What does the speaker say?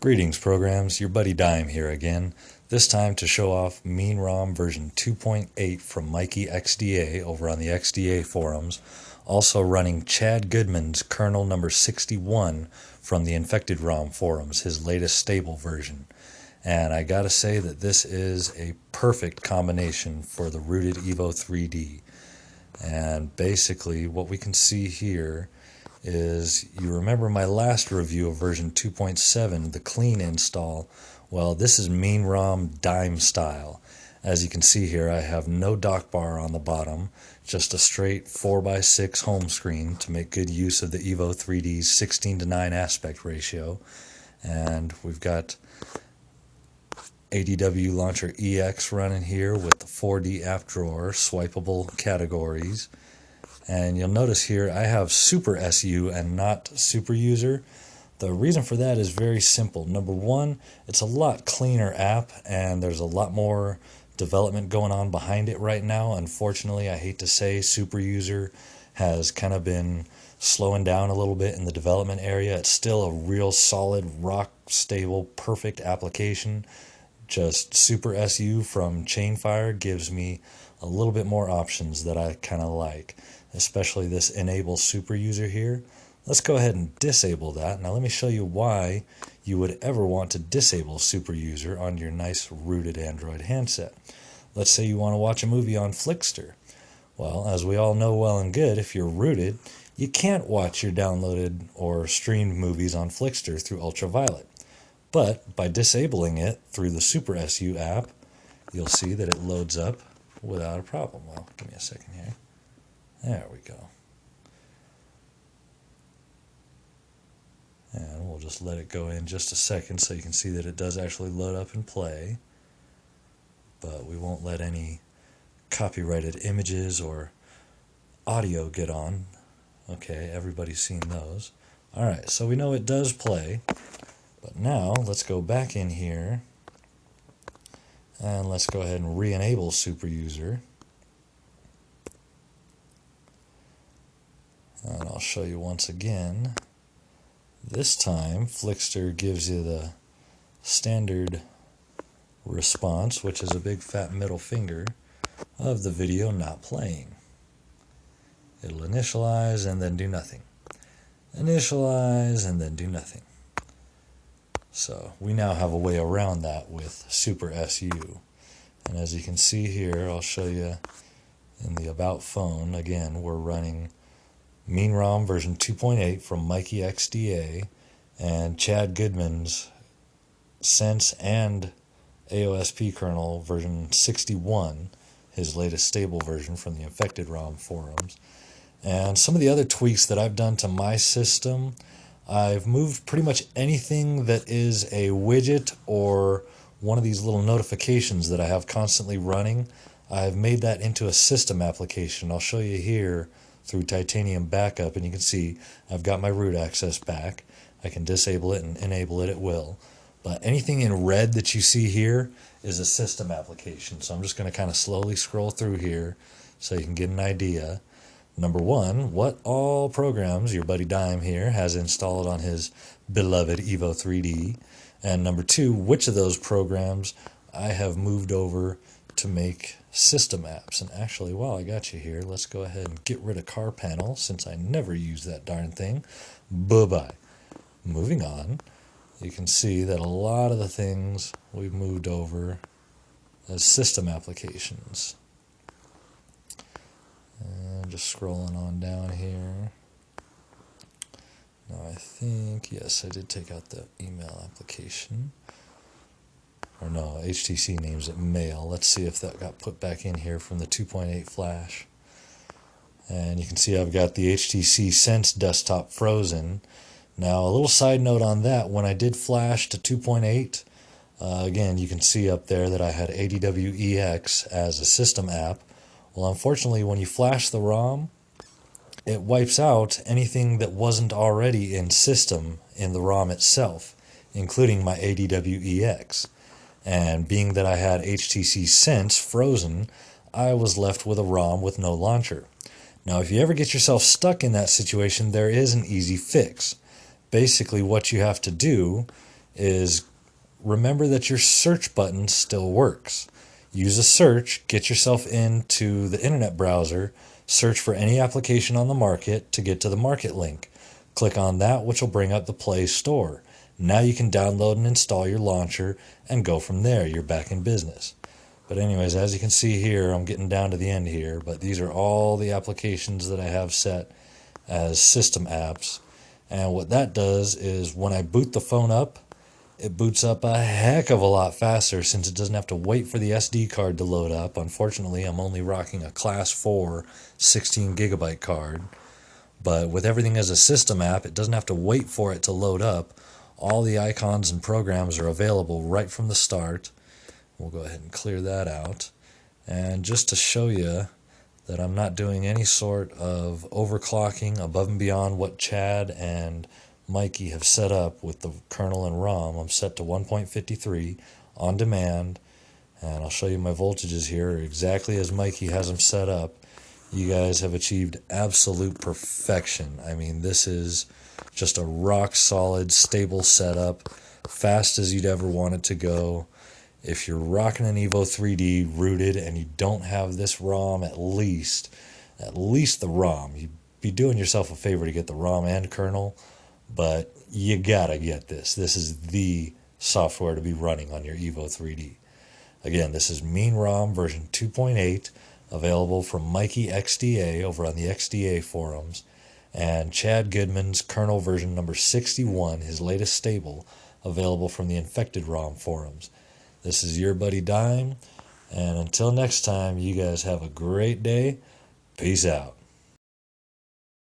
Greetings programs, your buddy Dime here again, this time to show off MeanROM version 2.8 from Mikey XDA over on the XDA forums, also running Chad Goodman's kernel number 61 from the Infected ROM forums, his latest stable version. And I gotta say that this is a perfect combination for the rooted Evo 3D. And basically what we can see here is, you remember my last review of version 2.7, the clean install. Well, this is MeanROM Dime style. As you can see here, I have no dock bar on the bottom, just a straight 4x6 home screen to make good use of the Evo 3D's 16:9 aspect ratio. And we've got ADW Launcher EX running here with the 4D app drawer, swipeable categories. And you'll notice here I have Super SU and not Super User. The reason for that is very simple. Number one, it's a lot cleaner app and there's a lot more development going on behind it right now. Unfortunately, I hate to say, Super User has kind of been slowing down a little bit in the development area. It's still a real solid, rock stable, perfect application. Just Super SU from Chainfire gives me a little bit more options that I kind of like, especially this enable super user here. Let's go ahead and disable that. Now let me show you why you would ever want to disable super user on your nice rooted Android handset. Let's say you want to watch a movie on Flickster. Well, as we all know well and good, if you're rooted, you can't watch your downloaded or streamed movies on Flickster through Ultraviolet. But by disabling it through the Super SU app, you'll see that it loads up without a problem. Well, give me a second here. There we go. And we'll just let it go in just a second so you can see that it does actually load up and play. But we won't let any copyrighted images or audio get on. Okay, everybody's seen those. Alright, so we know it does play. But now let's go back in here and let's go ahead and re-enable Super User. And I'll show you once again. This time Flickster gives you the standard response, which is a big fat middle finger of the video not playing. It'll initialize and then do nothing. Initialize and then do nothing. So we now have a way around that with Super SU. And as you can see here, I'll show you in the About phone, again, we're running MeanROM version 2.8 from Mikey XDA and Chad Goodman's Sense and AOSP kernel version 61, his latest stable version from the Infected ROM forums. And some of the other tweaks that I've done to my system, I've moved pretty much anything that is a widget or one of these little notifications that I have constantly running. I've made that into a system application. I'll show you here through Titanium Backup, and you can see I've got my root access back. I can disable it and enable it at will. But anything in red that you see here is a system application. So I'm just going to kind of slowly scroll through here so you can get an idea. Number one, what all programs your buddy Dime here has installed on his beloved Evo 3D. And number two, which of those programs I have moved over to make system apps. And actually, while I got you here, let's go ahead and get rid of car panel since I never use that darn thing. Bye-bye. Moving on, you can see that a lot of the things we've moved over as system applications. And just scrolling on down here. Now I think, yes, I did take out the email application. Or no, HTC names it mail. Let's see if that got put back in here from the 2.8 flash. And you can see I've got the HTC Sense desktop frozen. Now a little side note on that, when I did flash to 2.8, again you can see up there that I had ADW EX as a system app. Well, unfortunately, when you flash the ROM, it wipes out anything that wasn't already in system in the ROM itself, including my ADW EX. And being that I had HTC Sense frozen, I was left with a ROM with no launcher. Now, if you ever get yourself stuck in that situation, there is an easy fix. Basically, what you have to do is remember that your search button still works. Use a search, get yourself into the internet browser, search for any application on the market to get to the market link. Click on that, which will bring up the Play Store. Now you can download and install your launcher and go from there. You're back in business. But anyways, as you can see here, I'm getting down to the end here, but these are all the applications that I have set as system apps. And what that does is when I boot the phone up, it boots up a heck of a lot faster since it doesn't have to wait for the SD card to load up. Unfortunately, I'm only rocking a class 4 16 gigabyte card. But with everything as a system app, it doesn't have to wait for it to load up. All the icons and programs are available right from the start. We'll go ahead and clear that out. And just to show you that I'm not doing any sort of overclocking above and beyond what Chad and Mikey have set up with the kernel and ROM, I'm set to 1.53 on demand. And I'll show you my voltages here exactly as Mikey has them set up. You guys have achieved absolute perfection. I mean, this is just a rock solid, stable setup, fast as you'd ever want it to go. If you're rocking an Evo 3D rooted and you don't have this ROM, at least the ROM, you'd be doing yourself a favor to get the ROM and kernel, but you gotta get this. This is the software to be running on your Evo 3D. Again, this is MeanROM version 2.8. available from Mikey XDA over on the XDA forums, and Chad Goodman's kernel version number 61, his latest stable, available from the Infected ROM forums. This is your buddy Dime, and until next time, you guys have a great day. Peace out.